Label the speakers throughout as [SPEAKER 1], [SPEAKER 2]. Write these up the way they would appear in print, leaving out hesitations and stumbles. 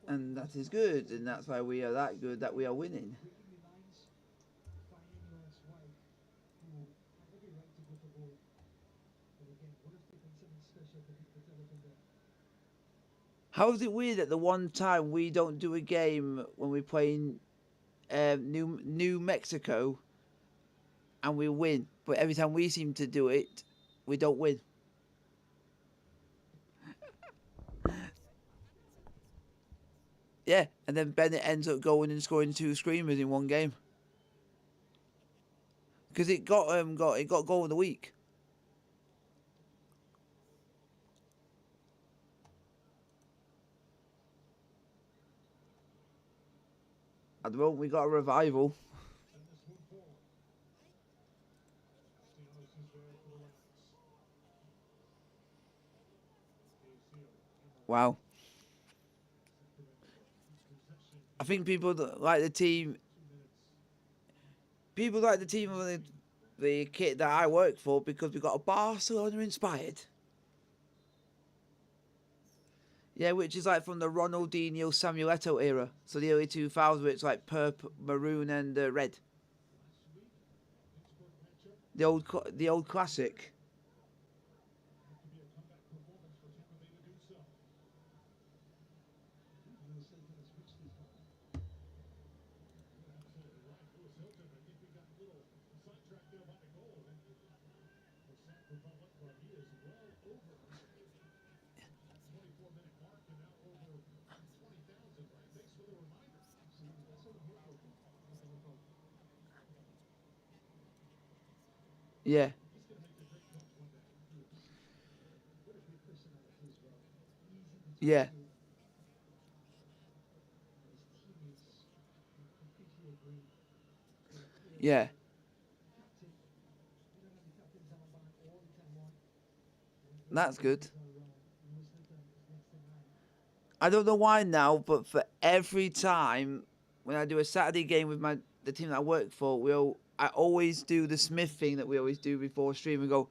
[SPEAKER 1] And that is good, and that's why we are that good that we are winning. How is it weird that the one time we don't do a game when we play in New Mexico and we win, but every time we seem to do it, we don't win? Yeah, and then Bennett ends up going and scoring 2 screamers in one game because it got goal of the week. At the moment, we got a revival. Wow. I think people that like the team. People like the team of the kit that I work for because we got a Barcelona inspired. Yeah, which is like from the Ronaldinho Samuel Eto'o era. So the early 2000s, where it's like purple, maroon, and red. The old classic. Yeah. Yeah. Yeah. That's good. I don't know why now, but for every time when I do a Saturday game with the team that I work for, I always do the Smith thing that we always do before stream and go,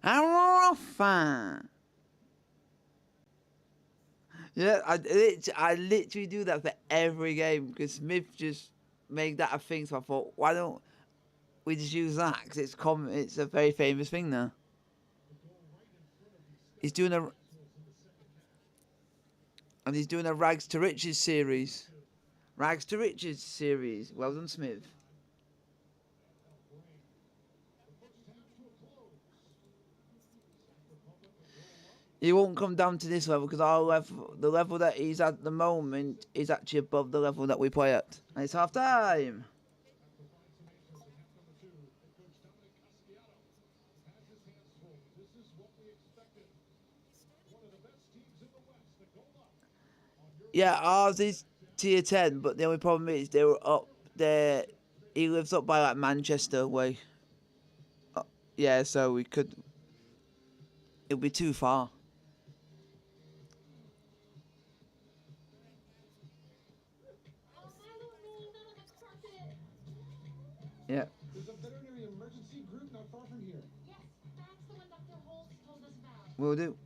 [SPEAKER 1] Arafa. Yeah, I literally do that for every game because Smith just made that a thing. So I thought, why don't we just use that? Because it's a very famous thing now. He's doing he's doing a Rags to Riches series. Rags to Riches series. Well done, Smith. He won't come down to this level because the level that he's at the moment, is actually above the level that we play at. And it's half time. Yeah, ours is tier 10, but the only problem is they were up there. He lives up by like Manchester way. Yeah, so we could. It'll be too far. Yeah. Will do.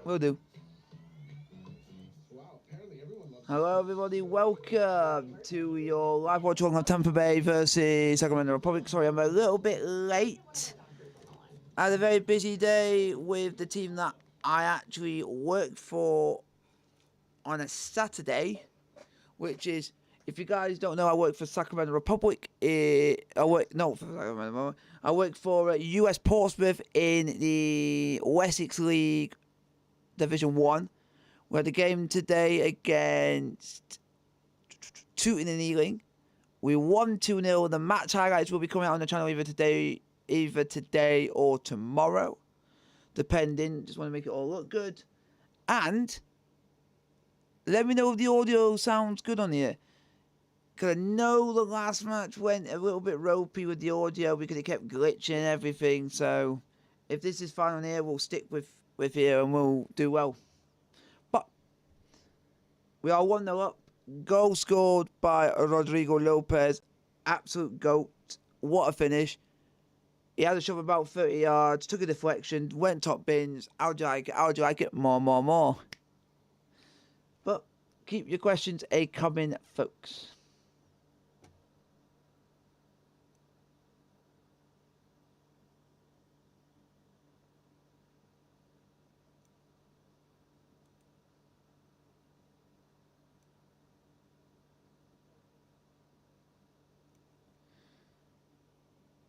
[SPEAKER 1] Will do. Hello, everybody. Welcome to your live watch along of Tampa Bay versus Sacramento Republic. Sorry, I'm a little bit late. I had a very busy day with the team that I actually work for on a Saturday, which is, if you guys don't know, I work for Sacramento Republic. I work for US Portsmouth in the Wessex League Division 1. We had a game today against Tooting and Ealing. We won 2-0. The match highlights will be coming out on the channel either today or tomorrow, depending. Just want to make it all look good. And let me know if the audio sounds good on here, because I know the last match went a little bit ropey with the audio because it kept glitching and everything. So if this is fine on here, we'll stick with here and we'll do well. But we are 1-0 up. Goal scored by Rodrigo Lopez. Absolute goat. What a finish. He had a shot of about 30 yards, took a deflection, went top bins. How do you like it? How do you like it? More. But keep your questions coming, folks.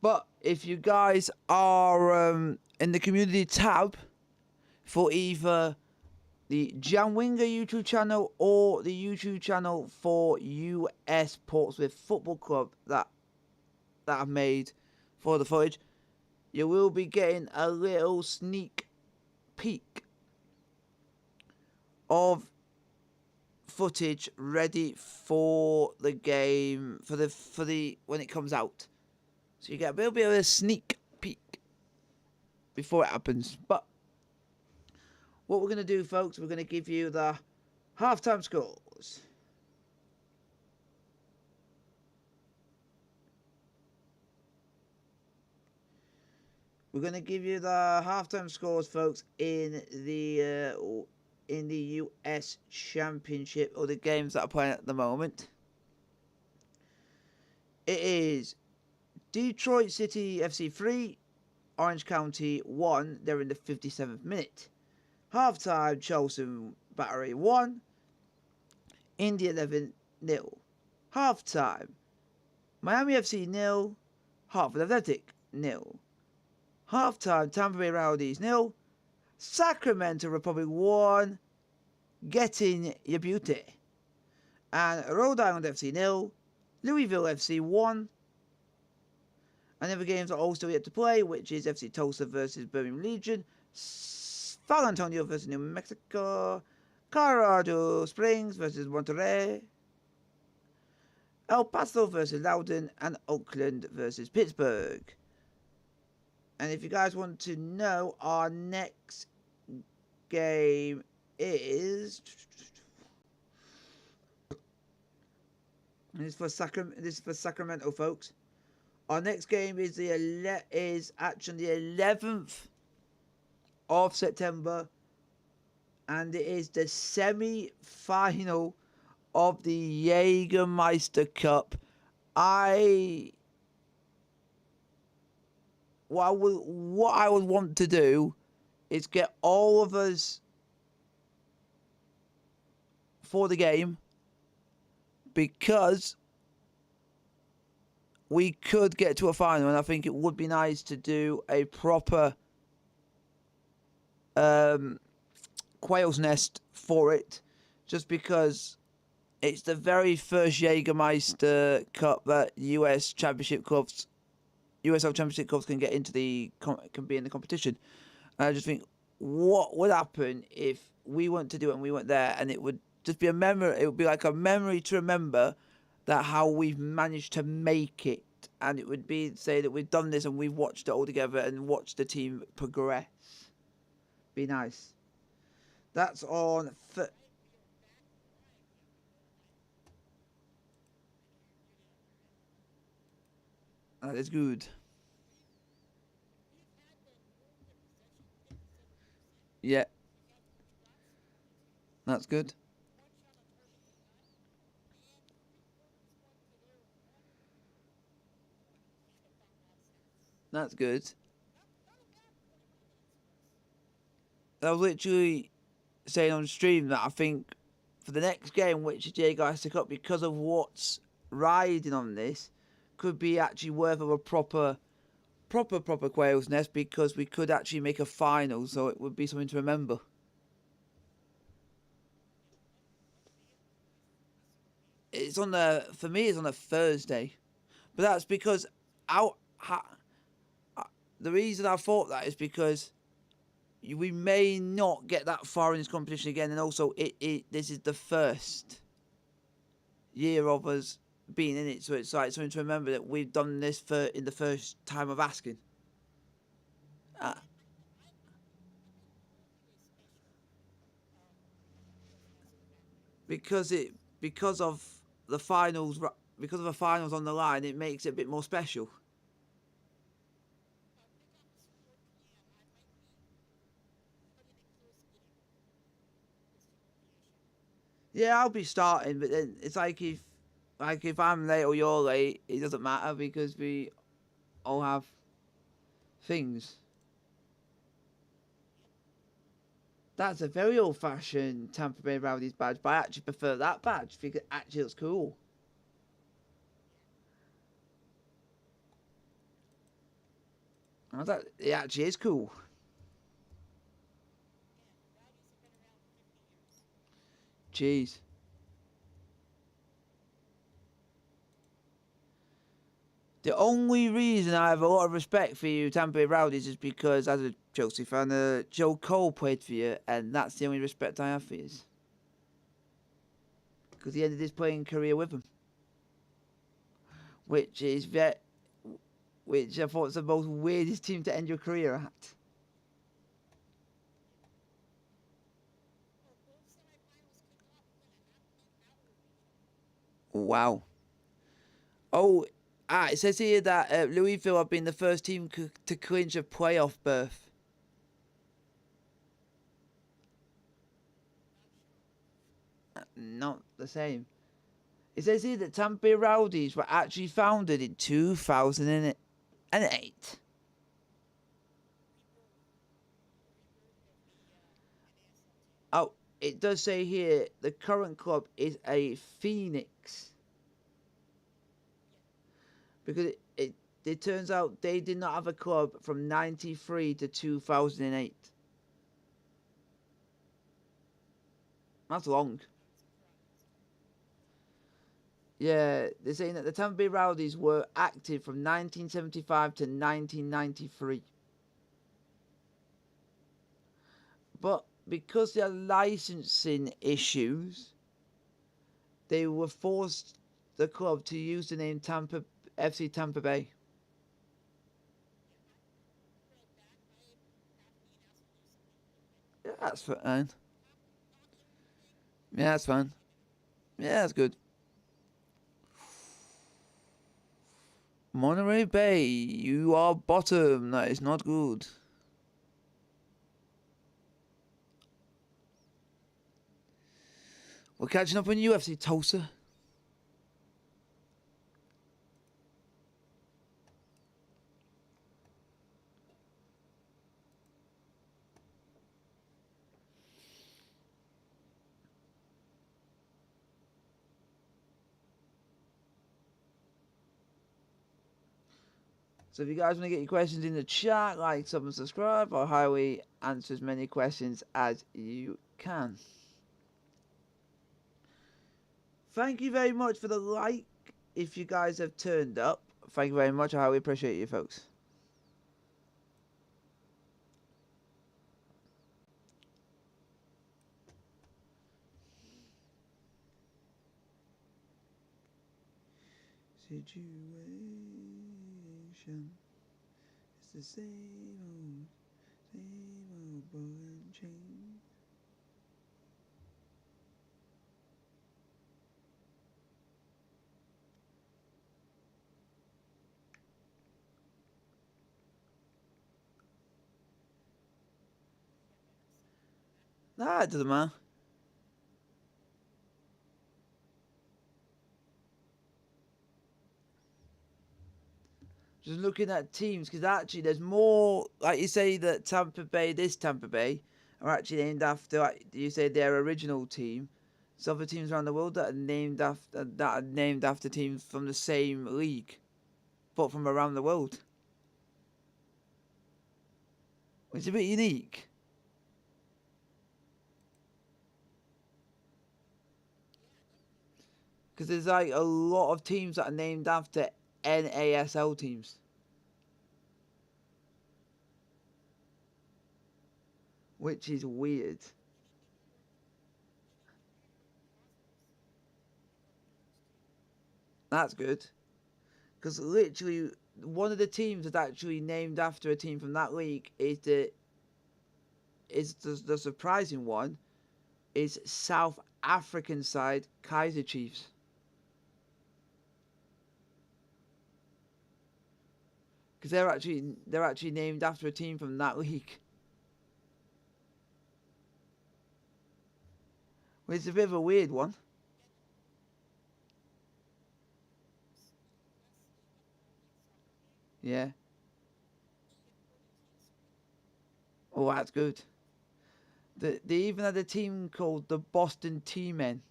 [SPEAKER 1] But if you guys are in the community tab for either the Jan Winger YouTube channel or the YouTube channel for US Portsmouth Football Club that I've made for the footage, you will be getting a little sneak peek of footage ready for the game for the when it comes out. So you get a little bit of a sneak peek before it happens. But what we're going to do, folks, we're going to give you the halftime scores. We're going to give you the halftime scores, folks, in the US Championship, or the games that are playing at the moment. It is Detroit City FC 3, Orange County 1. They're in the 57th minute. Halftime, Chelsea Battery 1, Indy 11 0. Halftime, Miami FC 0, Hartford Athletic 0. Halftime, Tampa Bay Rowdies 0, Sacramento Republic 1, Getting Your Beauty. And Rhode Island FC 0, Louisville FC 1. And the other games are all still yet to play, which is FC Tulsa versus Birmingham Legion, San Antonio versus New Mexico, Colorado Springs versus Monterrey, El Paso versus Loudoun, and Oakland versus Pittsburgh. And if you guys want to know, our next game is... This is for Sacramento, folks. Our next game is actually the 11th of September, and it is the semi-final of the Jägermeister Cup. What I would want to do is get all of us for the game, because we could get to a final, and I think it would be nice to do a proper quail's nest for it, just because it's the very first Jägermeister Cup that USL Championship clubs can get into can be in the competition. And I just think, what would happen if we went to do it and we went there, and it would just be a memory. It would be like a memory to remember that how we've managed to make it, and it would be say that we've done this and we've watched it all together and watched the team progress. Be nice. That's on. That is good. Yeah. That's good. That's good. I was literally saying on stream that I think for the next game, which is Jägermeister Cup, because of what's riding on this, could be actually worth of a proper quail's nest, because we could actually make a final, so it would be something to remember. For me, it's on a Thursday, but that's because the reason I thought that is because we may not get that far in this competition again, and also this is the first year of us being in it, so it's like something to remember that we've done this in the first time of asking. Because of the finals on the line, it makes it a bit more special. Yeah, I'll be starting, but then it's like if I'm late or you're late, it doesn't matter because we all have things. That's a very old-fashioned Tampa Bay Rowdies badge, but I actually prefer that badge because it actually looks cool. It actually is cool. Jeez. The only reason I have a lot of respect for you, Tampa Bay Rowdies, is because as a Chelsea fan, Joe Cole played for you, and that's the only respect I have for you. Because he ended his playing career with them, which is which I thought was the most weirdest team to end your career at. Wow. Oh, it says here that Louisville have been the first team to clinch a playoff berth. Not the same. It says here that Tampa Bay Rowdies were actually founded in 2008. Oh, it does say here the current club is a Phoenix. Because it turns out they did not have a club from 93 to 2008. That's long. Yeah, they're saying that the Tampa Bay Rowdies were active from 1975 to 1993. But because they had licensing issues, they were forced the club to use the name FC Tampa Bay. Yeah, that's fine. Yeah, that's fine. Yeah, that's good. Monterey Bay, you are bottom. That is not good. We're catching up on UFC, Tulsa. So if you guys want to get your questions in the chat, like, sub, and subscribe, I'll highly answer as many questions as you can. Thank you very much for the like. If you guys have turned up, thank you very much. I highly appreciate you, folks. Situation. It's the same old ball and chain. Nah, it doesn't matter. Just looking at teams, because actually there's more, like you say that this Tampa Bay, are actually named after, like you say, their original team. There's other teams around the world that are named after teams from the same league, but from around the world, which is a bit unique. Because there's like a lot of teams that are named after NASL teams, which is weird. That's good. Because literally, one of the teams that's actually named after a team from that league is the surprising one is South African side Kaiser Chiefs. Because they're actually named after a team from that league. Well, it's a bit of a weird one. Yeah. Oh, that's good. They even had a team called the Boston T-Men.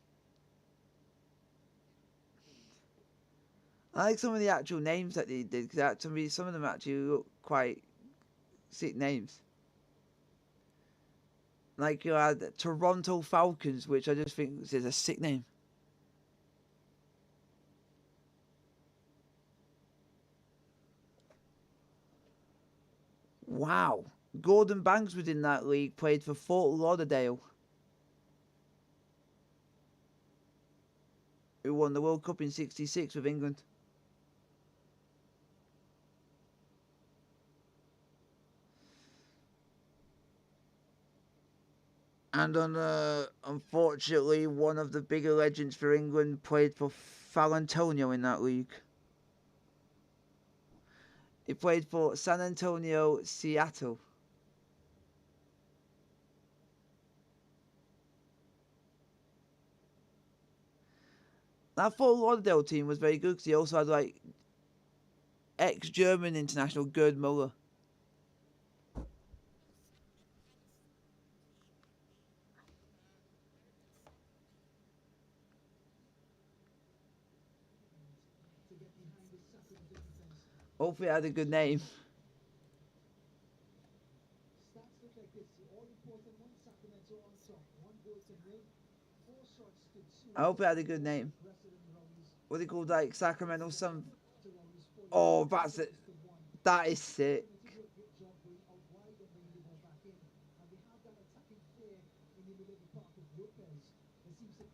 [SPEAKER 1] I like some of the actual names that they did, because to me, some of them actually look quite sick names. Like you had Toronto Falcons, which I just think is a sick name. Wow. Gordon Banks was in that league, played for Fort Lauderdale, who won the World Cup in '66 with England. And unfortunately, one of the bigger legends for England played for Antonio in that league. He played for San Antonio, Seattle. That Fort Lauderdale team was very good because he also had like ex-German international Gerd Muller. Hopefully, it had a good name. I hope it had a good name. What they called like Sacramento some. Oh, that's it. That is sick.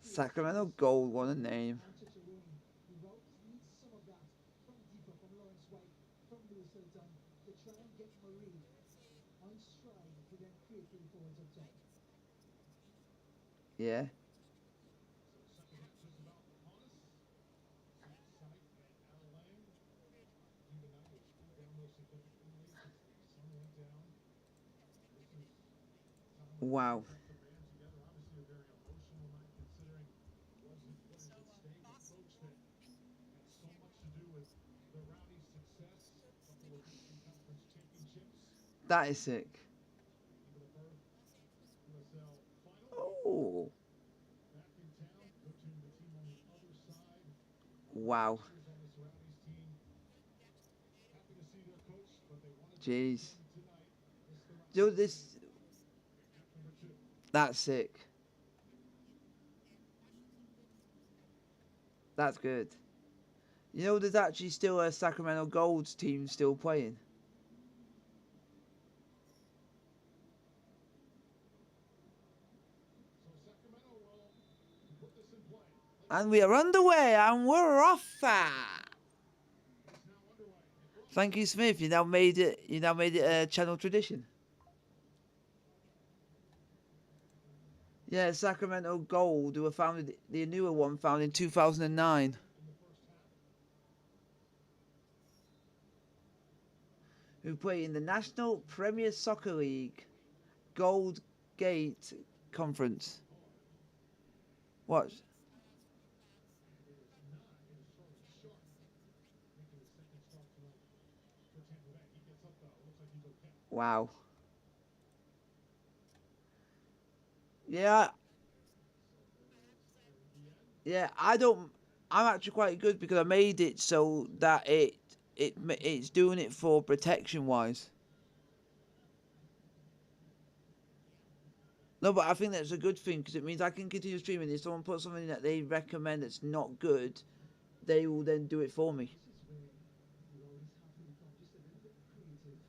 [SPEAKER 1] Sacramento Gold, what a name. Yeah. Wow. That is sick. Oh. Wow. Jeez. Do this. That's sick. That's good. You know, there's actually still a Sacramento Gold's team still playing. And we are underway, and we're off. Thank you, Smith. You now made it. You now made it a channel tradition. Yeah, Sacramento Gold, who were founded, the newer one, founded in 2009. Who play in the National Premier Soccer League, Gold Gate Conference. What? Wow. Yeah, yeah. I don't. I'm actually quite good because I made it so that it's doing it for protection wise. No, but I think that's a good thing because it means I can continue streaming. If someone puts something that they recommend that's not good, they will then do it for me.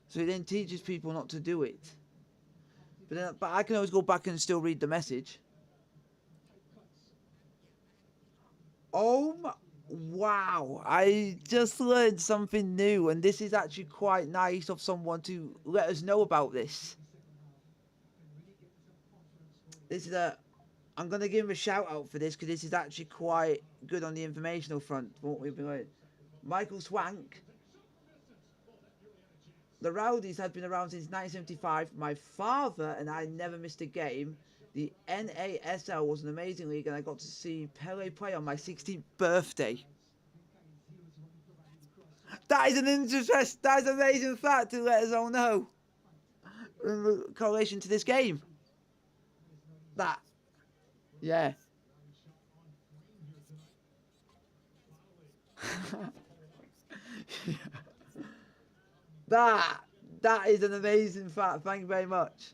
[SPEAKER 1] So it then teaches people not to do it. But I can always go back and still read the message. Oh my, wow. I just learned something new, and this is actually quite nice of someone to let us know about this. This is a. I'm going to give him a shout out for this because this is actually quite good on the informational front. What we've been doing. Michael Swank. The Rowdies have been around since 1975. My father and I never missed a game. The NASL was an amazing league, and I got to see Pele play on my 16th birthday. That is an interest. That is an amazing fact to let us all know in correlation to this game. That, yeah. That is an amazing fact. Thank you very much.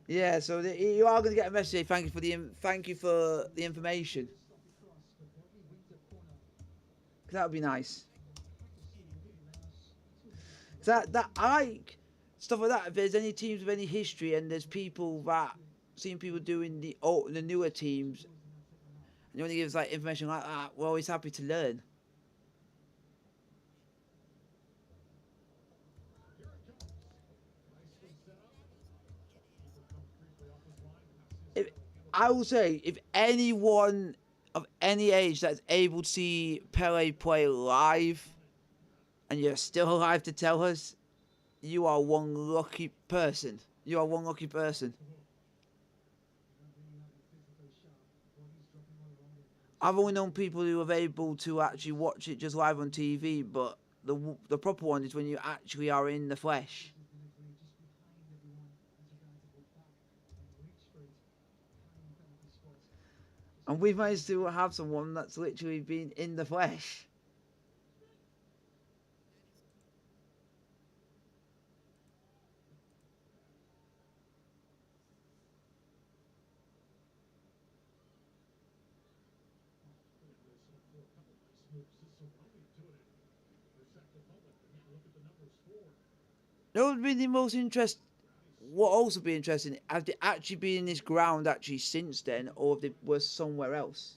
[SPEAKER 1] Yeah, so you are going to get a message. Thank you for the information. That would be nice. That I like stuff like that. If there's any teams with any history, and there's people that seen people doing the newer teams, and you want to give us like information like that, we're always happy to learn. If, I will say, if anyone of any age that's able to see Pele play live, and you're still alive to tell us, you are one lucky person. You are one lucky person. I've only known people who are able to actually watch it just live on TV, but the proper one is when you actually are in the flesh. And we've managed to have someone that's literally been in the flesh. That would be the most interesting. What also be interesting, have they actually been in this ground actually since then, or if they were somewhere else?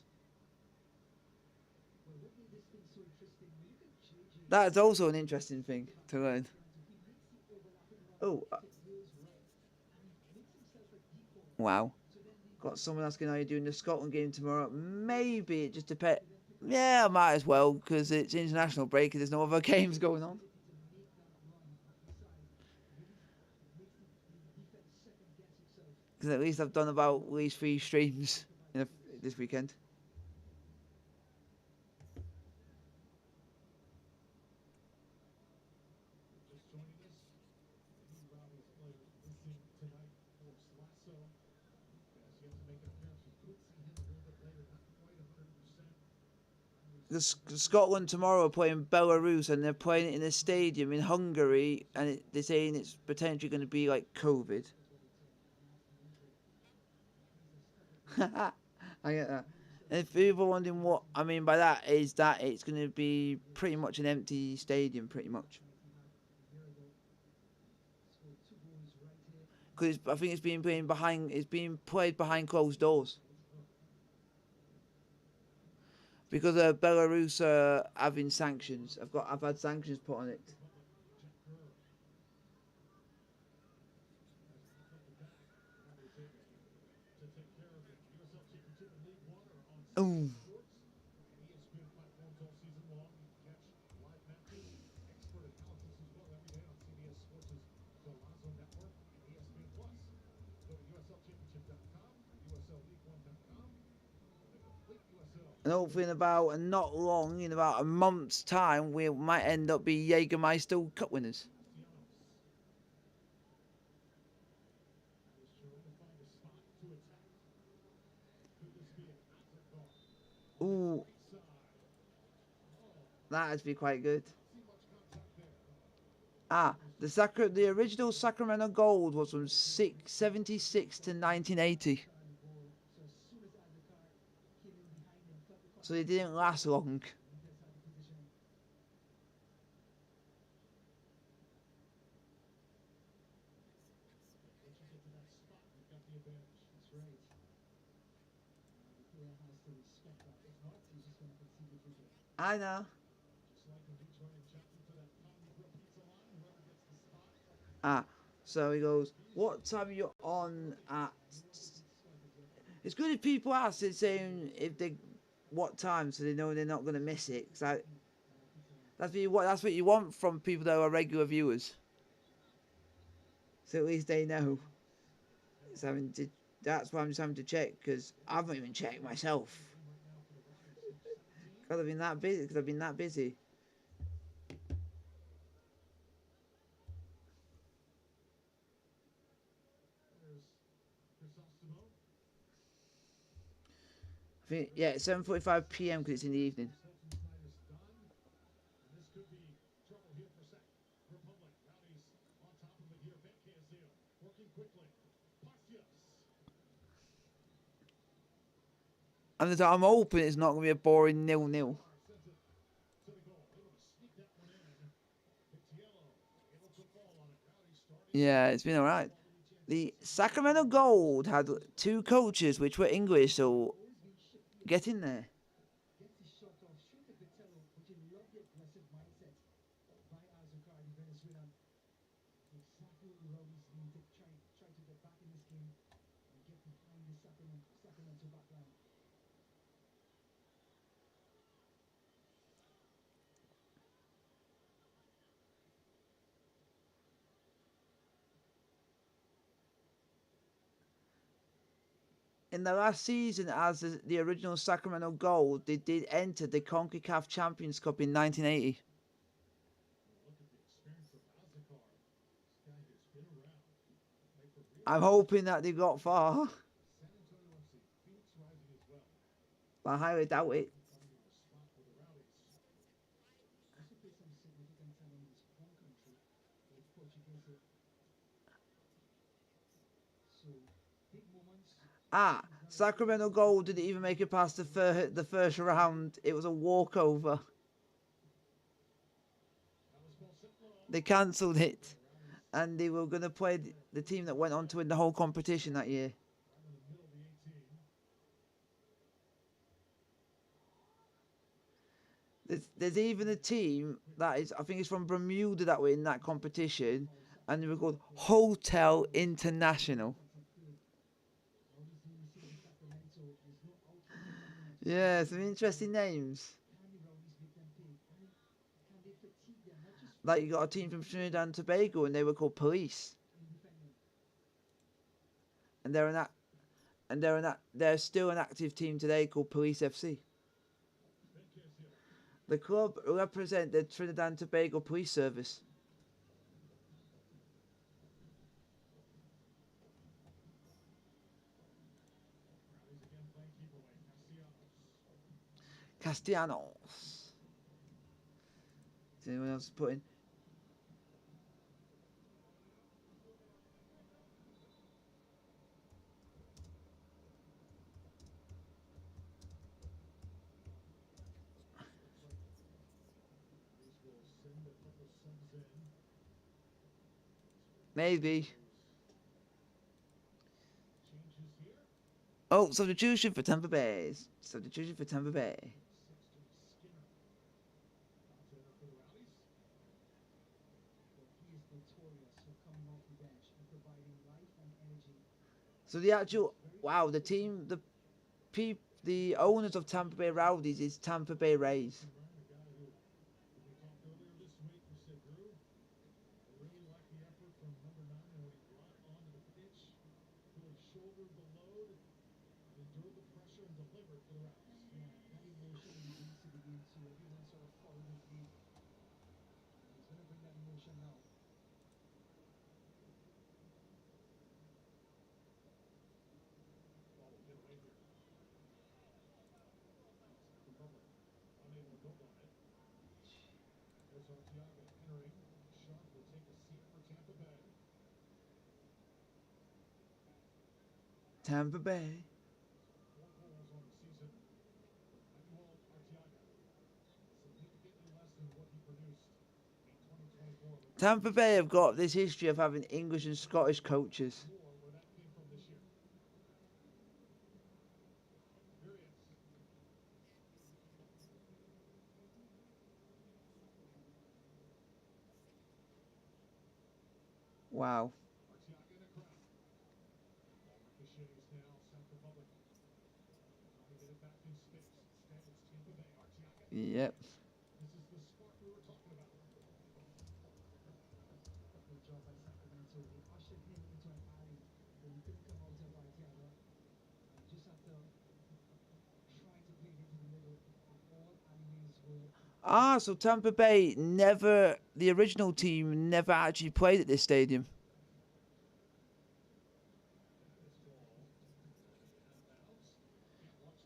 [SPEAKER 1] That's also an interesting thing to learn. Oh, wow. Got someone asking how you're doing the Scotland game tomorrow. Maybe it just depends. Yeah, I might as well, because it's international break and there's no other games going on. Because at least I've done about at least 3 streams this weekend. Scotland tomorrow are playing Belarus, and they're playing it in a stadium in Hungary, and they're saying it's potentially going to be like COVID. I get that. And if people are wondering what I mean by that, is that it's going to be pretty much an empty stadium, pretty much. Because I think it's being played behind closed doors. Because Belarus are having sanctions. I've had sanctions put on it. Ooh. And hopefully in about a month's time, we might end up being Jägermeister Cup winners. Ooh, that would be quite good. The original Sacramento Gold was from 676 to 1980. So they didn't last long. I know. So he goes, what time are you on at? It's good if people ask it, saying what time, so they know they're not going to miss it. Cause that's what you want from people that are regular viewers. So at least they know. It's having to. That's why I'm just having to check because I've not even checked myself. Because I've been that busy. Because I've been that busy. I think yeah, it's 7:45 p.m. because it's in the evening. And I'm hoping it's not going to be a boring 0-0. Yeah, it's been alright. The Sacramento Gold had two coaches which were English, so get in there. In the last season, as the original Sacramento Gold, they did enter the CONCACAF Champions Cup in 1980. I'm hoping that they got far. But I highly doubt it. Sacramento Gold didn't even make it past the first round. It was a walkover. They cancelled it. And they were going to play the team that went on to win the whole competition that year. There's even a team that is, I think it's from Bermuda, that were in that competition. And they were called Hotel International. Yeah, some interesting names. Like you got a team from Trinidad and Tobago, and they were called Police. And they're still an active team today called Police FC. The club represent the Trinidad and Tobago Police Service. Castellanos. Is anyone else putting? Maybe. Oh, substitution for Tampa Bay. Substitution for Tampa Bay. So the actual the team, the owners of Tampa Bay Rowdies is Tampa Bay Rays. Tampa Bay. Tampa Bay have got this history of having English and Scottish coaches. Wow. Yep. Ah, so Tampa Bay never, the original team never actually played at this stadium.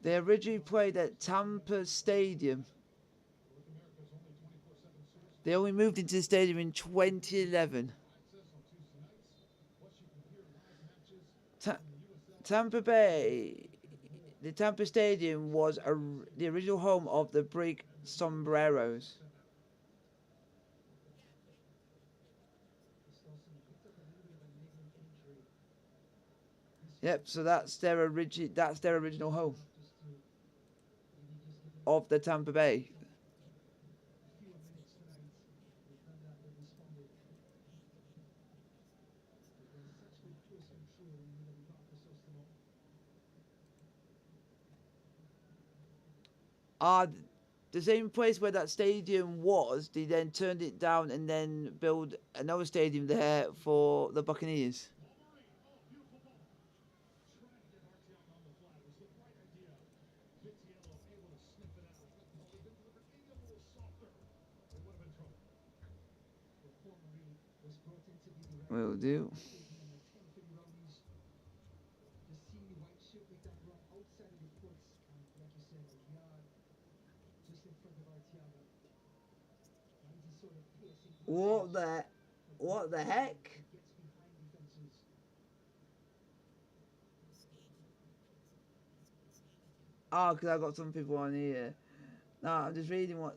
[SPEAKER 1] They originally played at Tampa Stadium. They only moved into the stadium in 2011. Tampa Bay, the Tampa Stadium was the original home of the Brig Sombreros. Yep, so that's their original home of the Tampa Bay. The same place where that stadium was, they then turned it down and then built another stadium there for the Buccaneers. Will do. What the heck? Oh, because I got some people on here. No, I'm just reading what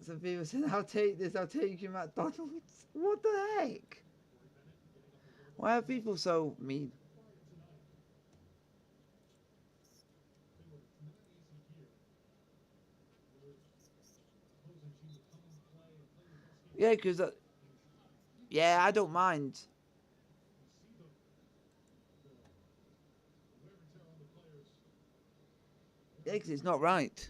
[SPEAKER 1] some people said. I'll take this. I'll take you, McDonald's. What the heck? Why are people so mean? Yeah, because yeah, I don't mind. Yeah, because it's not right.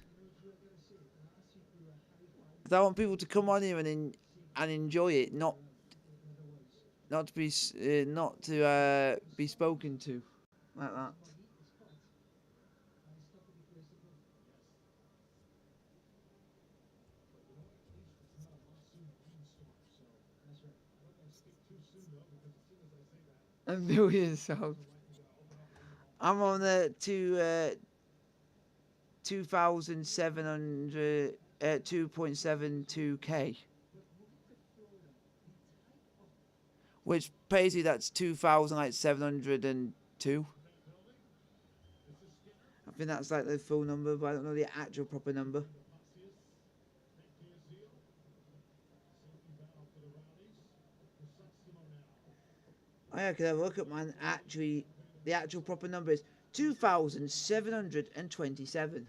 [SPEAKER 1] Because I want people to come on here and enjoy it, not to be be spoken to like that. A million subs. I'm on the 2,700 2.72k, which basically that's 2,702. I think that's like the full number, but I don't know the actual proper number. Oh yeah, because I look at mine. Actually, the actual proper number is 2,727.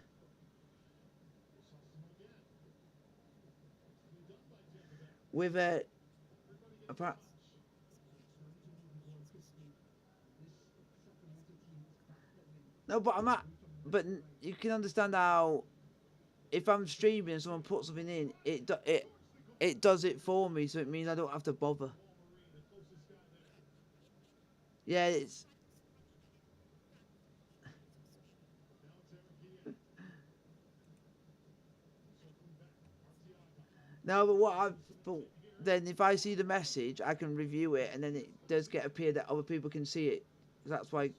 [SPEAKER 1] With a no, but I'm at. But you can understand how if I'm streaming and someone puts something in, it does it for me, so it means I don't have to bother. Yeah, it's no, but but then if I see the message, I can review it, and then it does get appear that other people can see it. That's why,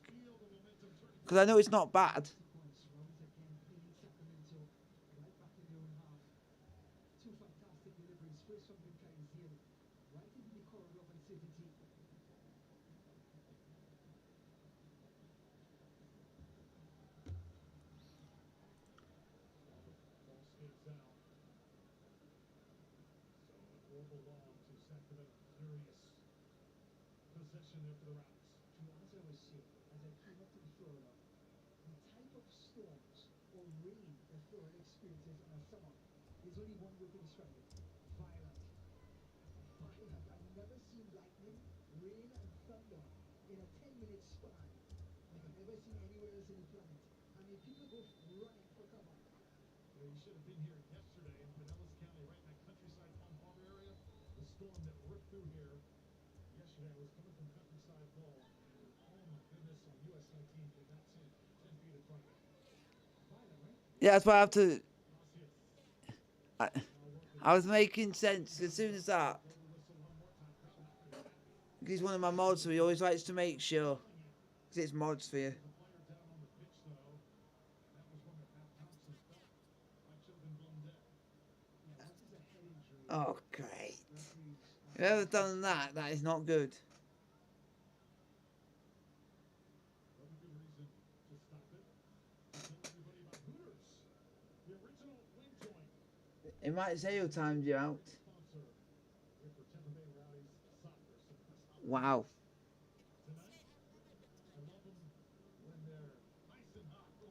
[SPEAKER 1] because I know it's not bad. Yeah, that's why I have to. I was making sense as soon as that. He's one of my mods, so he always likes to make sure. Because it's mods for you. Oh, great. If you've ever done that, that is not good. It might say who timed you out. Wow.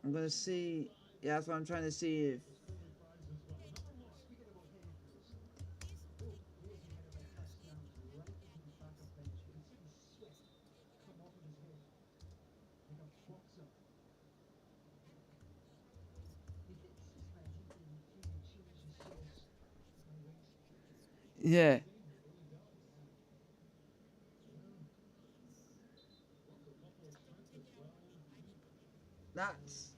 [SPEAKER 1] I'm going to see. Yeah, that's what I'm trying to see if. Yeah. That's.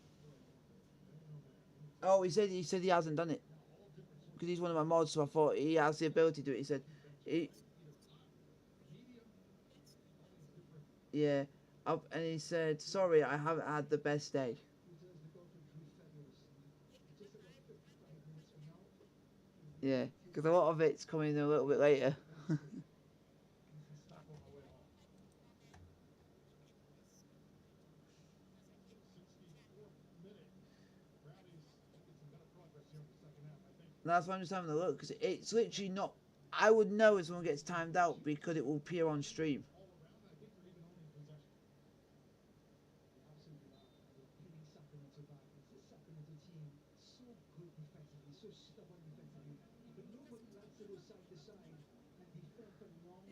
[SPEAKER 1] Oh, he said he hasn't done it because he's one of my mods, so I thought he has the ability to do it. He said, he, yeah, and he said, sorry, I haven't had the best day. Yeah, because a lot of it's coming a little bit later. That's why I'm just having a look because it's literally not. I would know if someone gets timed out because it will appear on stream.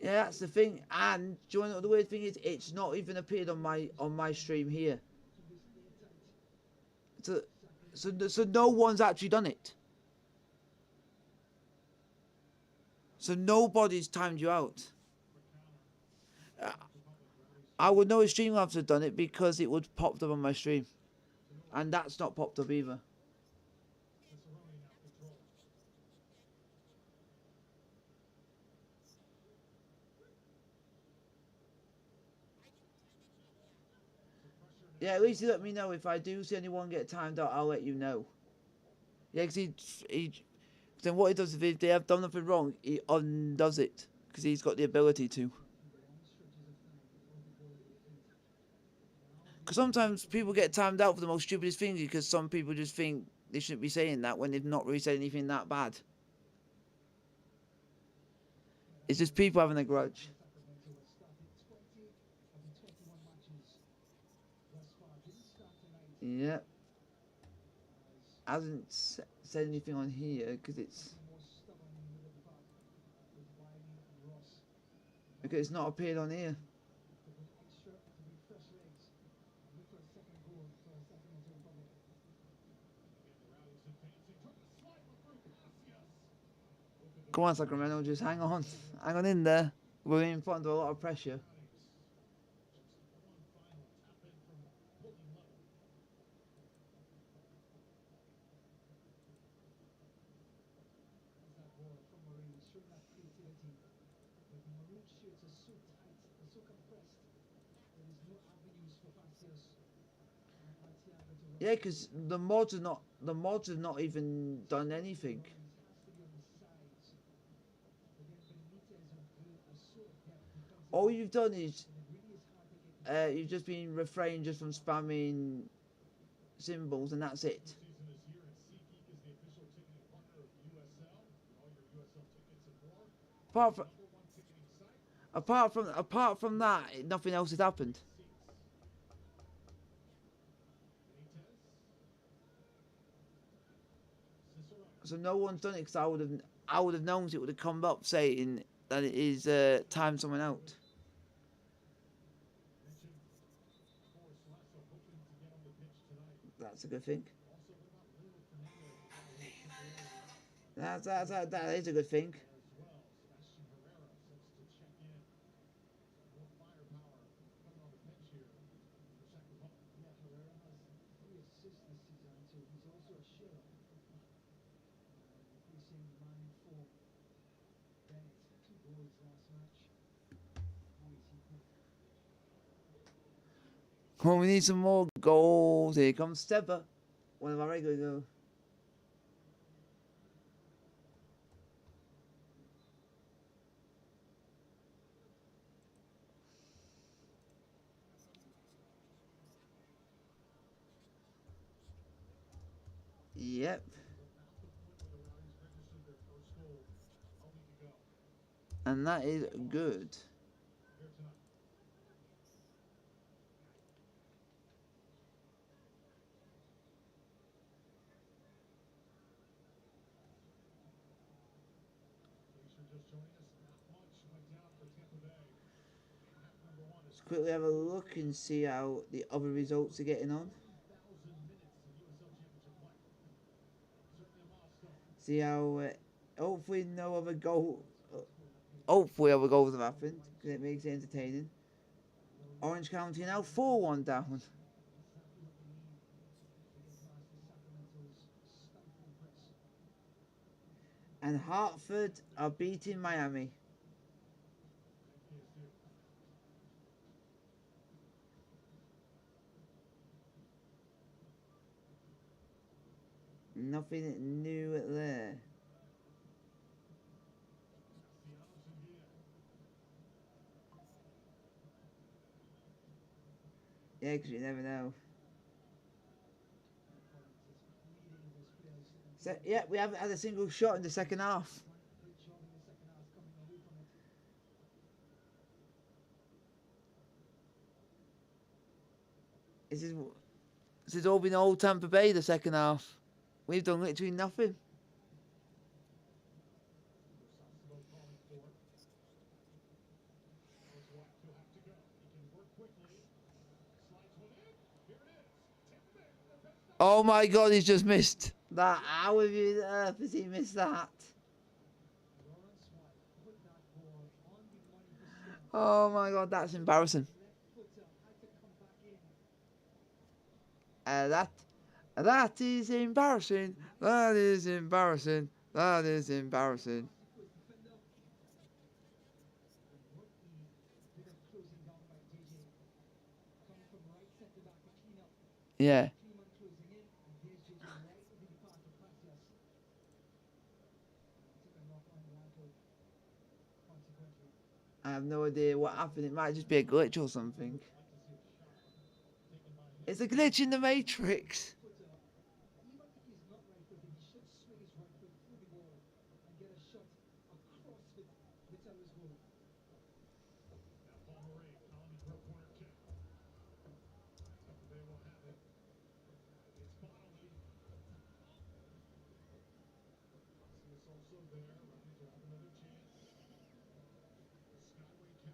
[SPEAKER 1] Yeah, that's the thing. And do you know what the weird thing is? It's not even appeared on my stream here. So, so no one's actually done it. So nobody's timed you out. I would know if Streamlabs had done it because it would popped up on my stream, and that's not popped up either. Yeah, at least you let me know if I do see anyone get timed out. I'll let you know. Yeah, because he then what he does if they have done nothing wrong, he undoes it because he's got the ability to. Because sometimes people get timed out for the most stupidest things because some people just think they shouldn't be saying that when they've not really said anything that bad. It's just people having a grudge. Yeah. Hasn't said anything on here because it's not appeared on here. Come on, Sacramento, just hang on. Hang on in there. We're in front of a lot of pressure. Yeah, because the mods have not even done anything. All you've done is you've just been refrained just from spamming symbols, and that's it. Apart from apart from that, nothing else has happened. So no one's done it because I would have known it would have come up saying that it is time someone out. That's a good thing. That is a good thing. Come on, we need some more goals. Here comes Stepper. One of our regular goals. Yep. And that is good. Let's quickly have a look and see how the other results are getting on. See how hopefully no other goal. Hopefully other goals have happened because it makes it entertaining. Orange County now 4-1 down. And Hartford are beating Miami. Nothing new there. Yeah, because you never know. So, yeah, we haven't had a single shot in the second half. This has all been old Tampa Bay the second half. We've done literally nothing. Oh my god, he's just missed that. How have you has he missed that? Oh my god, that's embarrassing. That is embarrassing. That is embarrassing. That is embarrassing. Yeah. I have no idea what happened. It might just be a glitch or something. It's a glitch in the Matrix.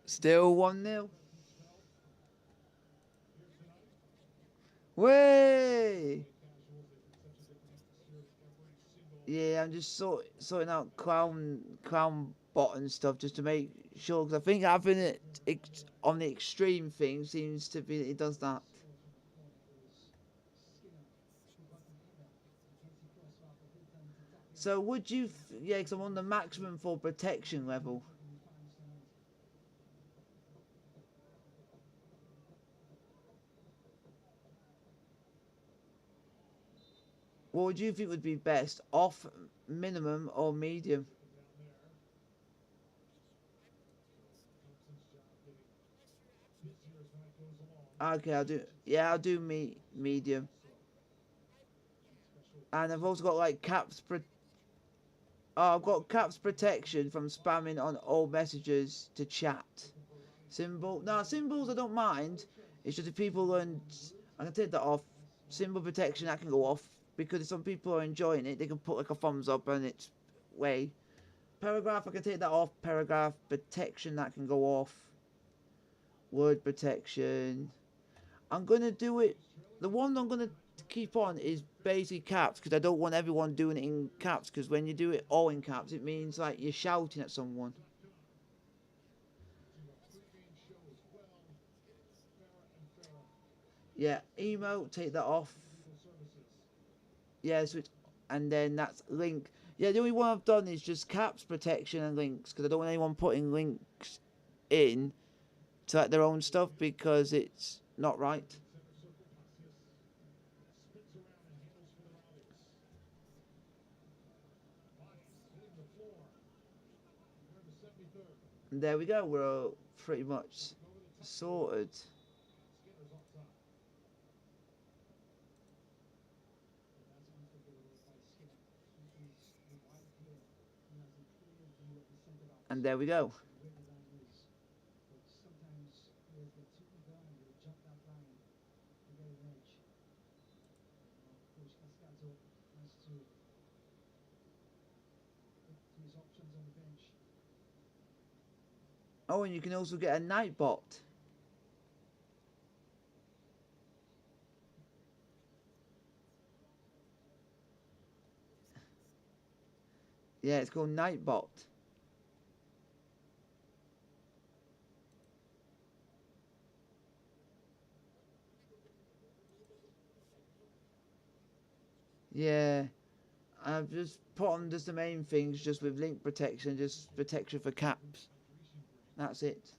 [SPEAKER 1] Still 1-0. Way! Yeah, I'm just sorting out clown bot and stuff just to make sure, because I think having it on the extreme thing seems to be it does that. So would you? Yeah, because I'm on the maximum for protection level. What would you think would be best? Off, minimum, or medium? Okay, I'll do. Yeah, I'll do medium. And I've also got like caps. Oh, I've got caps protection from spamming on all messages to chat. Symbol. No, symbols I don't mind. It's just if people learn. I can take that off. Symbol protection that can go off because if some people are enjoying it, they can put like a thumbs up and it's way. Paragraph I can take that off. Paragraph protection that can go off. Word protection. I'm gonna do it. The one I'm gonna keep on is basic caps because I don't want everyone doing it in caps because when you do it all in caps, it means like you're shouting at someone. Yeah, email, take that off. Yeah, so it's, and then that's link. Yeah, the only one I've done is just caps protection and links because I don't want anyone putting links in to like their own stuff because it's not right. And there we go. We're pretty much sorted. And there we go. Oh, and you can also get a night bot. Yeah, it's called Nightbot. Yeah, I've just put on just the main things, just with link protection, just protection for caps. That's it.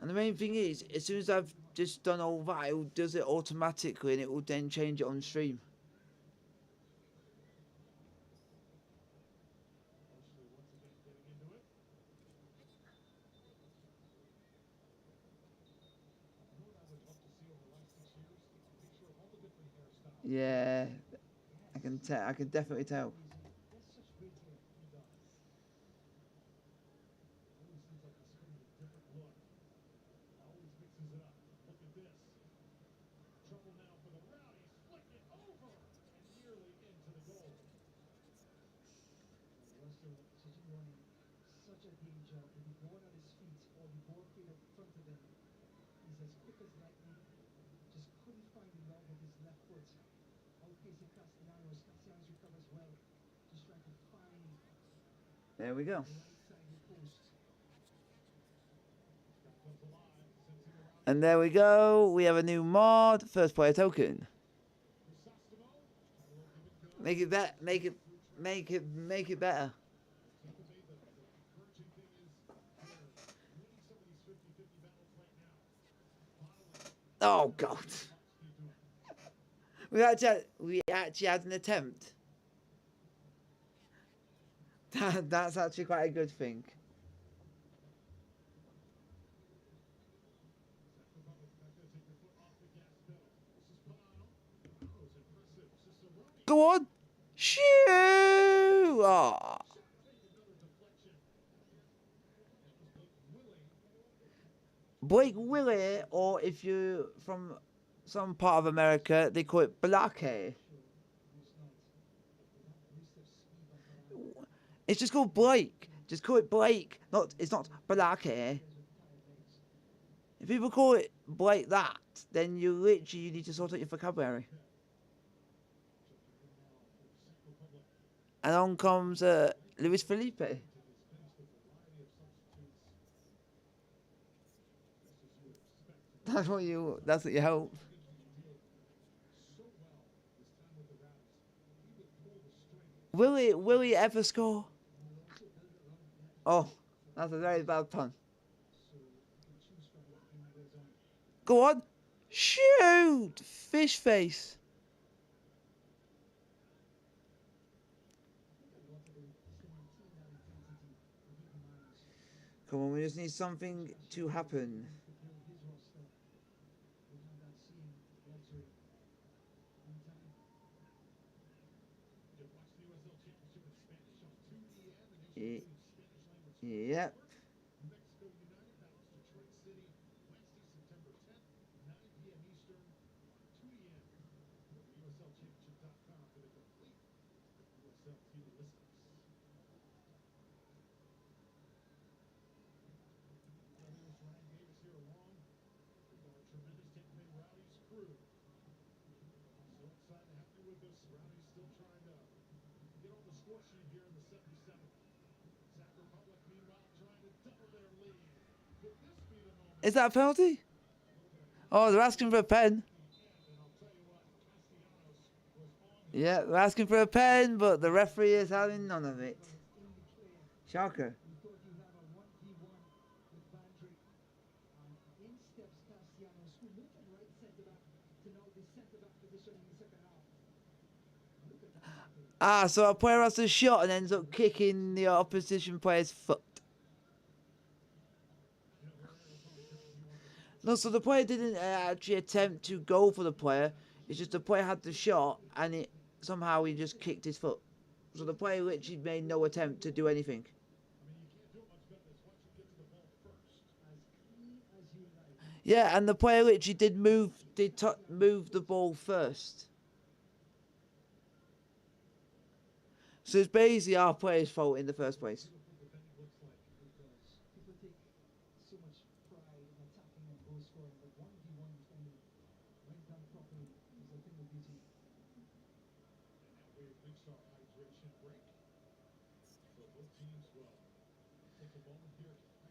[SPEAKER 1] And the main thing is, as soon as I've just done all that, it does it automatically, and it will then change it on stream. Yeah, I can tell. I can definitely tell. There we go. And there we go. We have a new mod, first player token. Make it better. Make it better. Oh God. We actually had an attempt. That's actually quite a good thing. Go on. Shoo! Oh. Blake Willie, or if you're from some part of America, they call it Blake. It's just called Blake. Just call it Blake. It's not Blake. If people call it Blake that, then you need to sort out your vocabulary. And on comes Luis Felipe. That's what you hope. Will he ever score? Oh, that's a very bad pun. Go on. Shoot! Fish face. Come on, we just need something to happen. Yep. Is that a penalty? Oh, they're asking for a pen. Yeah, they're asking for a pen, but the referee is having none of it. Shocker. Ah, so a player has a shot and ends up kicking the opposition player's foot. No, so the player didn't actually attempt to go for the player. It's just the player had the shot and it somehow he just kicked his foot. So the player literally made no attempt to do anything. Yeah, and the player literally did move the ball first. So it's basically our player's fault in the first place.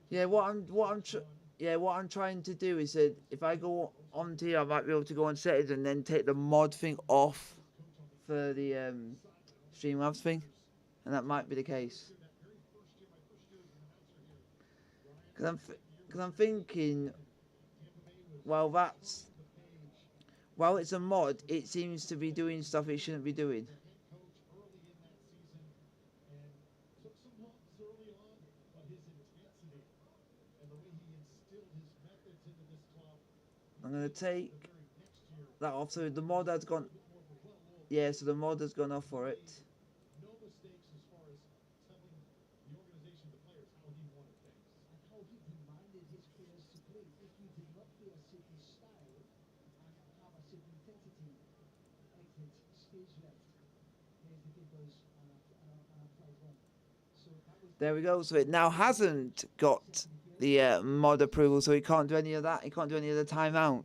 [SPEAKER 1] Yeah, what I'm trying to do is that if I go on to here, I might be able to go on settings and then take the mod thing off for the Streamlabs thing, and that might be the case. Because I'm thinking, well, while it's a mod, it seems to be doing stuff it shouldn't be doing. I'm gonna take that off. So the mod has gone. Yeah, so the mod has gone off for it. There we go. So it now hasn't got the mod approval, so he can't do any of that. He can't do any of the timeout.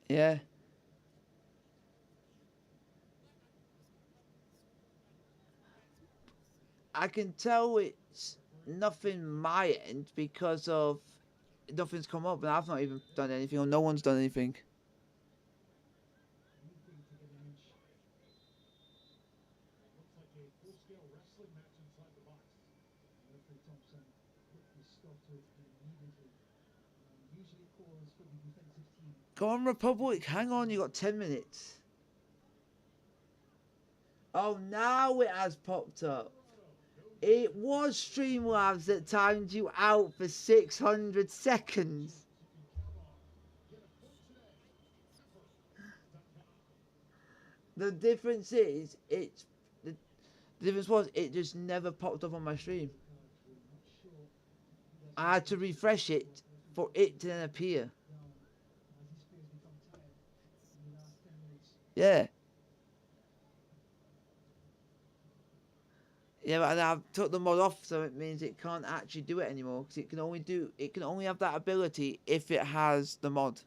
[SPEAKER 1] Yeah. I can tell it's nothing my end because of nothing's come up and I've not even done anything or no one's done anything. Come on, Republic, hang on, you got 10 minutes. Oh, now it has popped up. It was Streamlabs that timed you out for 600 seconds. The difference is, the difference was it just never popped up on my stream. I had to refresh it for it to then appear. Yeah. Yeah, but I've took the mod off, so it means it can't actually do it anymore. Because it can only have that ability if it has the mod.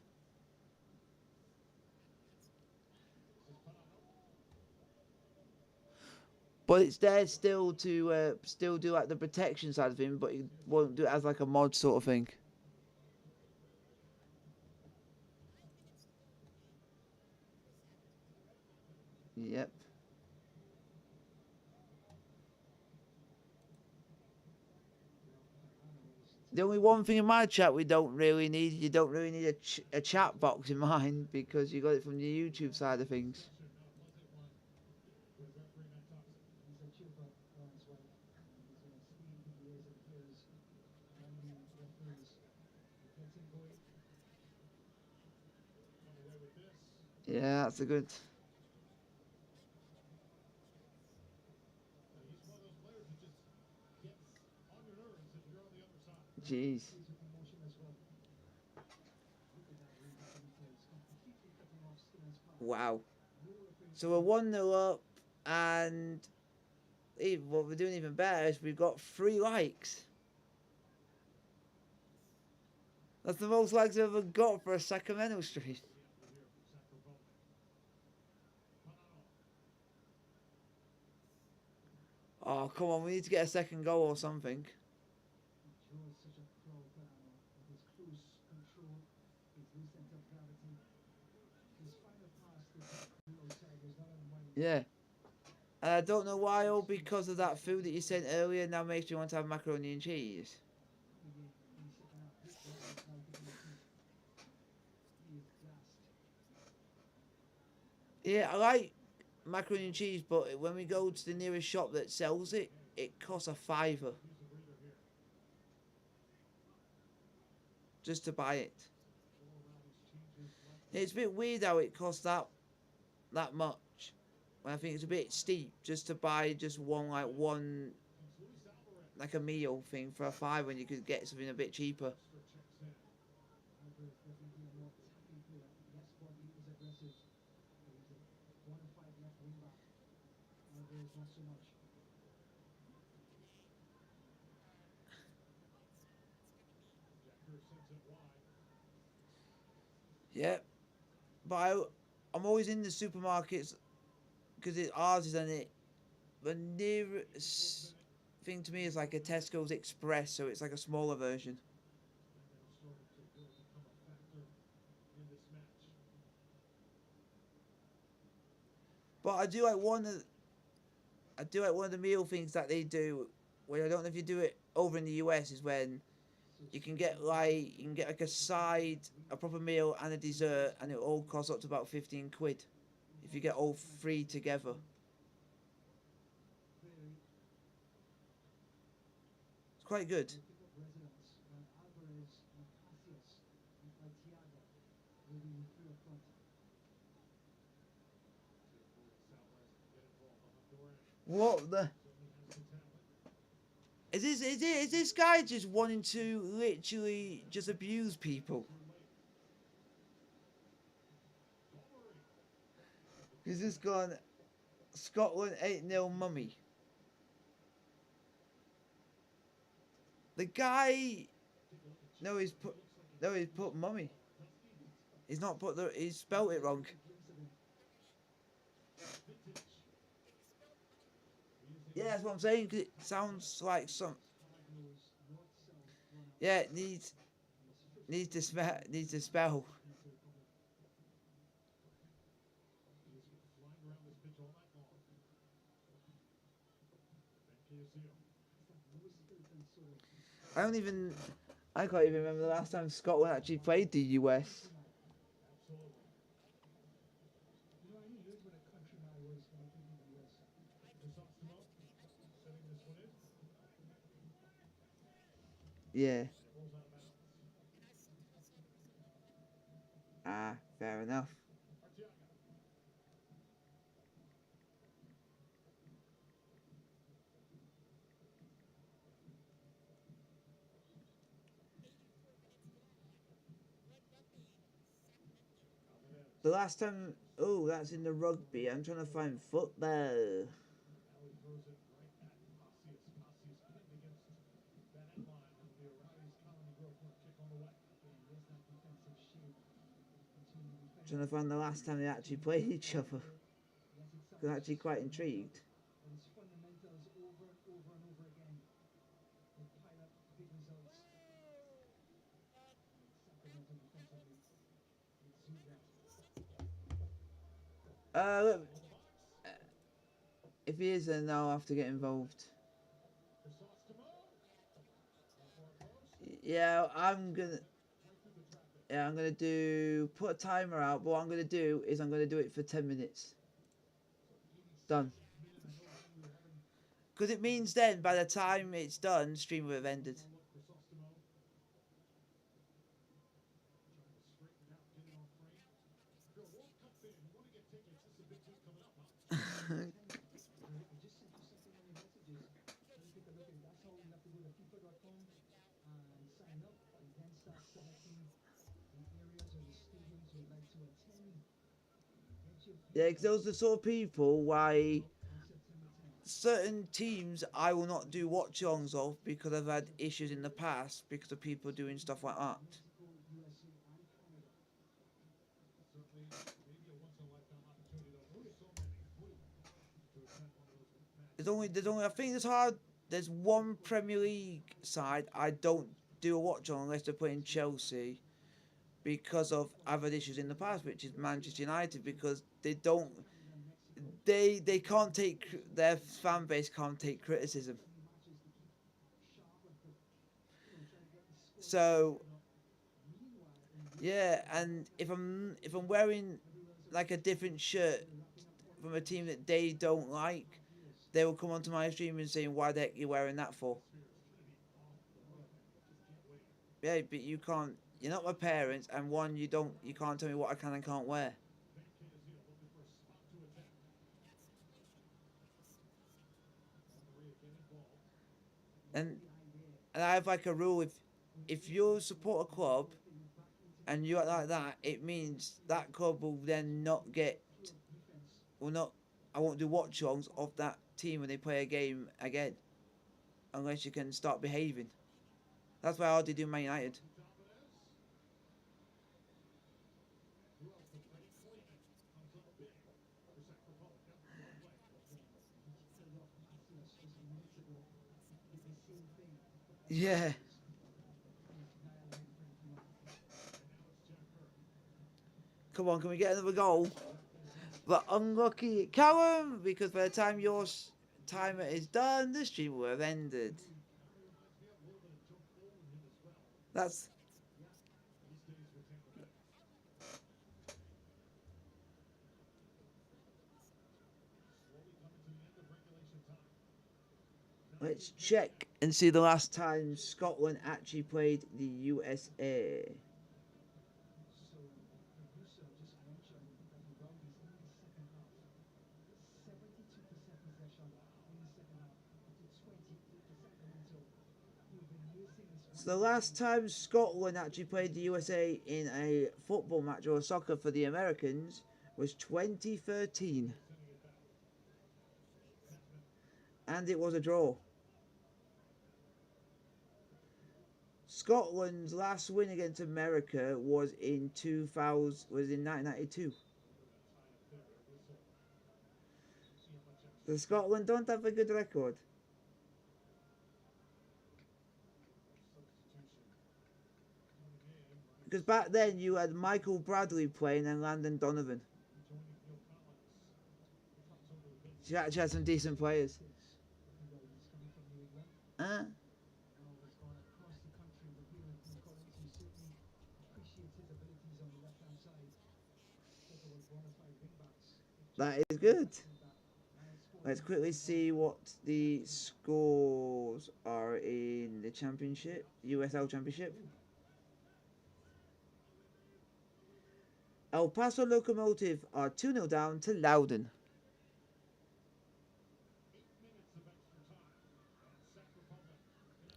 [SPEAKER 1] But it's there still to still do like the protection side of things, but it won't do it as like a mod sort of thing. Yep. The only one thing in my chat you don't really need a chat box in mine because you got it from the YouTube side of things. Yeah, that's a good. Jeez. Wow. So we're 1-0 up, and what we're doing even better is we've got 3 likes. That's the most likes I've ever got for a Sacramento stream. Oh, come on, we need to get a second goal or something. Yeah. And I don't know why, or because of that food that you sent earlier, now makes me want to have macaroni and cheese. Yeah, I like macaroni and cheese, but when we go to the nearest shop that sells it, it costs a fiver just to buy it. It's a bit weird how it costs that much. I think it's a bit steep just to buy just one like a meal thing for a five when you could get something a bit cheaper. Yeah, but I'm always in the supermarkets because ours is in it. The nearest thing to me is like a Tesco's Express, so it's like a smaller version. But I do like one of the meal things that they do. Where I don't know if you do it over in the US is when you can get like a side, a proper meal and a dessert, and it all costs up to about 15 quid if you get all three together. It's quite good. What the? Is this guy just wanting to literally just abuse people? He's just gone Scotland 8-0 mummy. The guy no he's put mummy. He's not put he's spelt it wrong. Yeah, that's what I'm saying. 'Cause it sounds like some. Yeah, it needs to spell. I don't even. I can't even remember the last time Scotland actually played the US. Yeah. Ah, fair enough. The last time. Oh, that's in the rugby. I'm trying to find football. Trying to find the last time they actually played each other. I'm actually quite intrigued. Look, if he is, then I'll have to get involved. Yeah, I'm gonna do put a timer out. But what I'm gonna do is I'm gonna do it for 10 minutes. Done. Because it means then by the time it's done, stream will have ended. Yeah, because those are the sort of people why certain teams I will not do watch-alongs of because I've had issues in the past because of people doing stuff like that. I think it's hard. There's one Premier League side I don't do a watch on unless they're playing Chelsea, because of I've had issues in the past, which is Manchester United, because they can't take, their fan base can't take criticism. So yeah, and if I'm wearing like a different shirt from a team that they don't like, they will come onto my stream and saying, "Why the heck are you wearing that for?" Yeah, but you can't. You're not my parents, and one, you can't tell me what I can and can't wear. And I have like a rule: if you support a club and you act like that, it means that club will then not get, will not. I won't do watch-alongs of that team when they play a game again, unless you can start behaving. That's why I hardly do Man United. Yeah. Come on, can we get another goal? But unlucky Callum, because by the time your timer is done, the stream will have ended. That's Let's check and see the last time Scotland actually played the USA. So the last time Scotland actually played the USA in a football match or soccer for the Americans was 2013. And it was a draw. Scotland's last win against America was in 1992. So Scotland don't have a good record. Because back then you had Michael Bradley playing and Landon Donovan. She actually had some decent players. Huh? That is good. Let's quickly see what the scores are in the championship, USL Championship. El Paso Locomotive are 2-0 down to Loudon.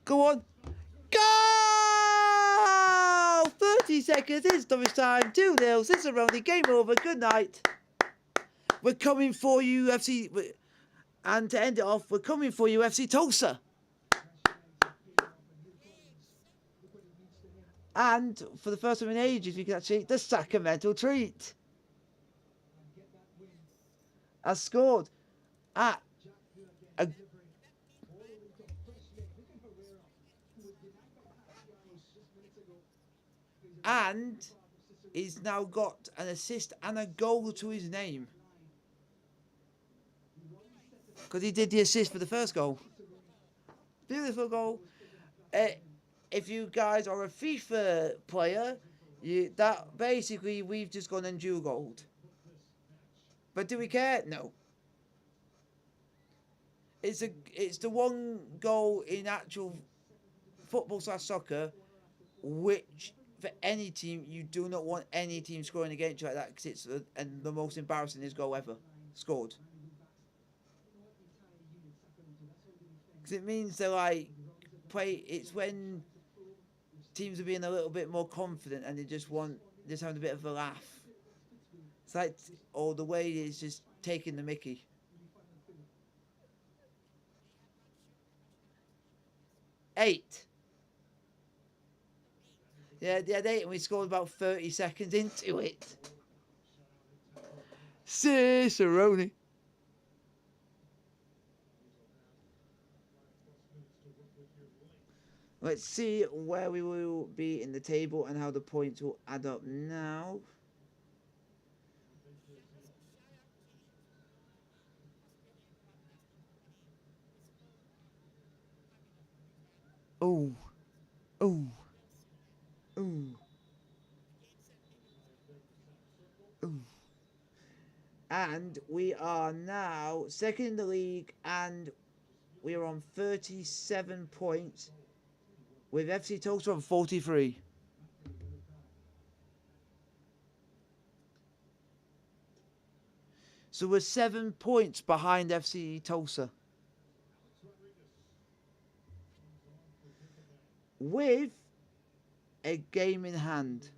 [SPEAKER 1] Go on. Go! 30 seconds, it's stoppage time, 2-0, Cicerone, game over, good night. We're coming for you, UFC. And to end it off, we're coming for you, FC Tulsa. And for the first time in ages, you can actually the Sacramento Treat has scored at a, and he's now got an assist and a goal to his name, because he did the assist for the first goal. Beautiful goal. If you guys are a FIFA player, that basically we've just gone and dual gold. But do we care? No. It's the one goal in actual football / soccer, which for any team you do not want any team scoring against you like that, because it's the most embarrassing goal ever scored. Because it means they're like it's when teams are being a little bit more confident and they just having a bit of a laugh. It's like, or the way it's just taking the mickey. Eight. Yeah, they had 8 and we scored about 30 seconds into it. Cicerone. Let's see where we will be in the table and how the points will add up now. Oh, oh, oh, oh. And we are now second in the league, and we are on 37 points with FC Tulsa on 43. So we're 7 points behind FC Tulsa, with a game in hand.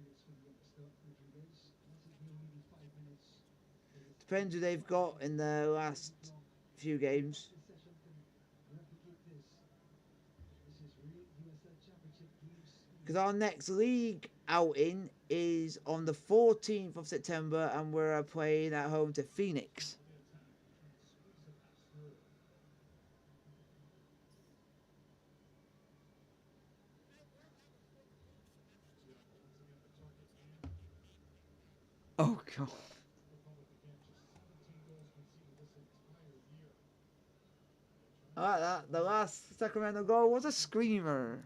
[SPEAKER 1] Depends who they've got in their last few games. Because our next league outing is on the 14th of September, and we're playing at home to Phoenix. Oh, God. I like that. The last Sacramento goal was a screamer.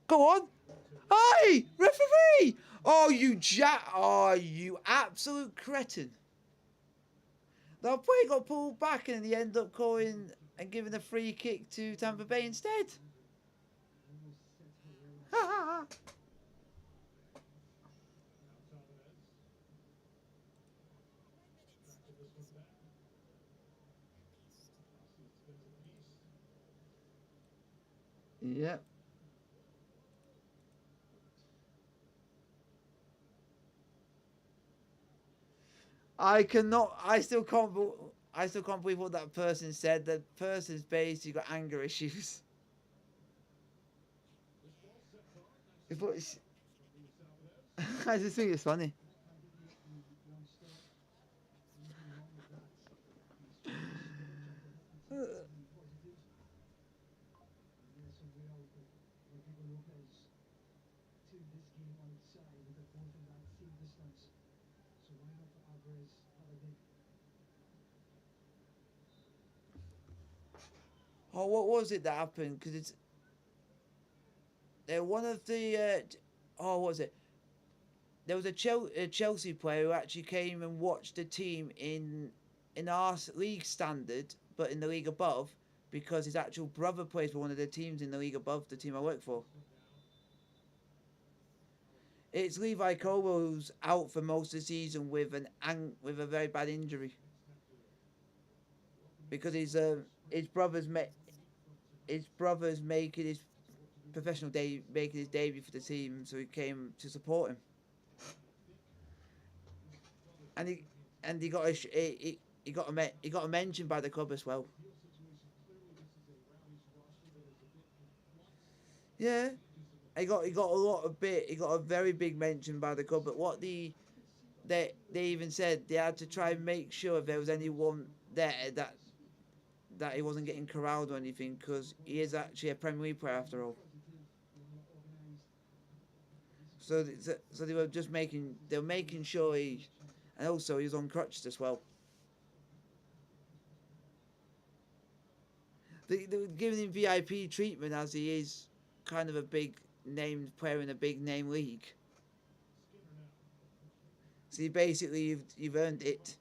[SPEAKER 1] Go on. Hey, referee! Oh, you absolute cretin. The play got pulled back and he ended up calling and giving a free kick to Tampa Bay instead. Yep. I cannot. I still can't. I still can't believe what that person said. The person's basically got anger issues. I just think it's funny. Oh, what was it that happened? Because it's one of the. Oh, what was it? There was a Chelsea player who actually came and watched the team in our league standard, but in the league above, because his actual brother plays for one of the teams in the league above the team I work for. It's Levi Colwell, who's out for most of the season with with a very bad injury, because his brother's making his making his debut for the team, so he came to support him. And he got he got a mention by the club as well. Yeah, he got he got a very big mention by the club. But what they even said, they had to try and make sure if there was anyone there that he wasn't getting corralled or anything, because he is actually a Premier League player after all. So they were just making sure and also he was on crutches as well. They were giving him VIP treatment as he is kind of a big named player in a big name league. So you've earned it,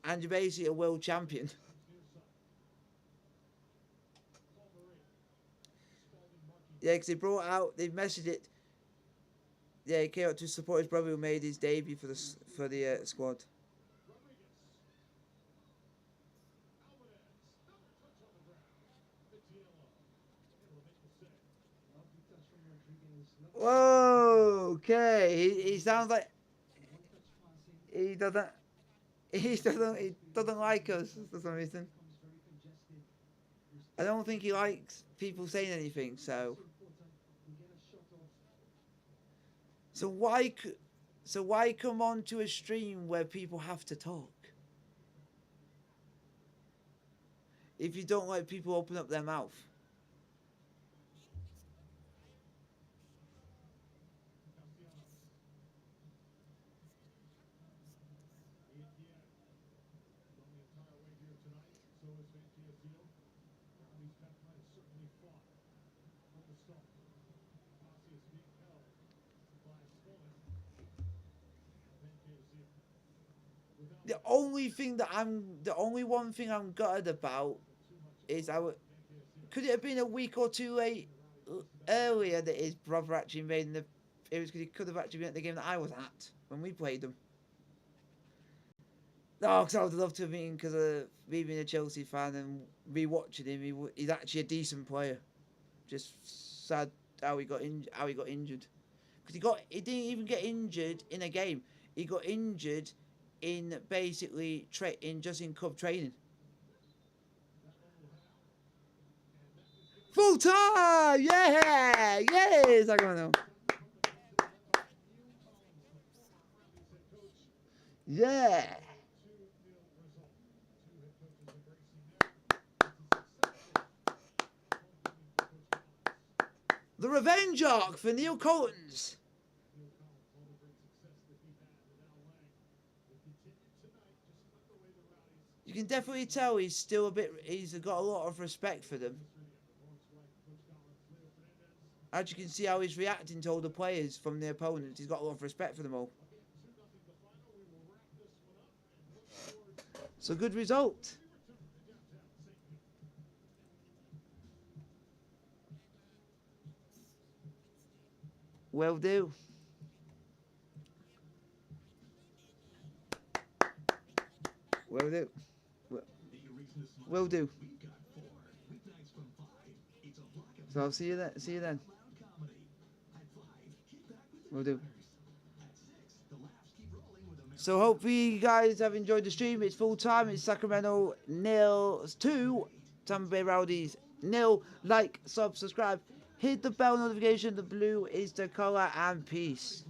[SPEAKER 1] and you're basically a world champion. Yeah, because they messaged it. Yeah, he came out to support his brother who made his debut for the squad. Whoa, okay. He sounds like he doesn't he doesn't like us for some reason. I don't think he likes people saying anything. So why come on to a stream where people have to talk if you don't like people open up their mouth? The only one thing I'm gutted about is could it have been a week or two earlier that his brother actually made the. It was because he could have actually been at the game that I was at when we played them. No, because I would love to have been, because of me being a Chelsea fan and rewatching him. He's actually a decent player. Just sad how he got injured. Because he didn't even get injured in a game. He got injured in basically in club training. Full time, yeah, yes, Sacramento. Yeah. The revenge arc for Neil Colton's. You can definitely tell he's got a lot of respect for them. As you can see how he's reacting to all the players from the opponents, he's got a lot of respect for them all. So good result. Will do. Will do. Will do. So I'll see you then. See you then. Will do. So hopefully you guys have enjoyed the stream. It's full time. It's Sacramento 0-2. Tampa Bay Rowdies 0. Like, sub, subscribe. Hit the bell notification. The blue is the colour, and peace.